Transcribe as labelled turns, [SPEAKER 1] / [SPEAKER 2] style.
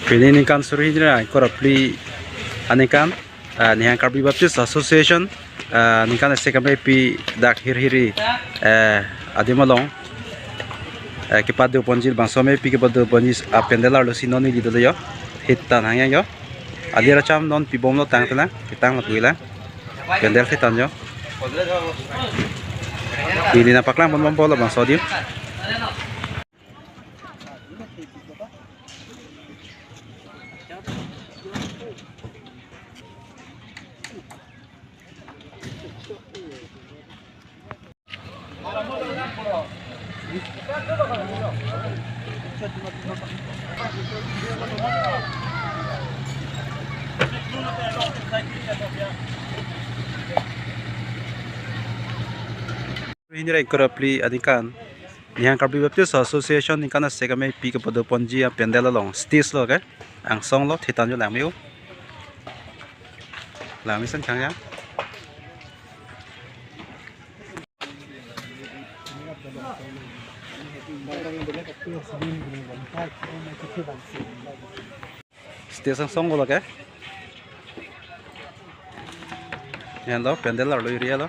[SPEAKER 1] Ini kan suri hijrah korapli anikan nihan Karbi Baptist Association nikan sekam pi dak hiri adimalong kipadu ponjil bangsome pi kipadu ponjis pendelar lo sinoni di dulu yo hitan hanya yo adira cam non pi bom lo tang tena kitang tuila pendel hitan yo ini napaklang bom bom lo bangsodim Hindra korapli adikan nihan Karbi Baptist Association nikan sekame pi kipadu ponji pendel long stis lo ke ang song lo hitan yo lamiu lami san chang ya stis ang song lo ke yan lo pendel lo iriya lo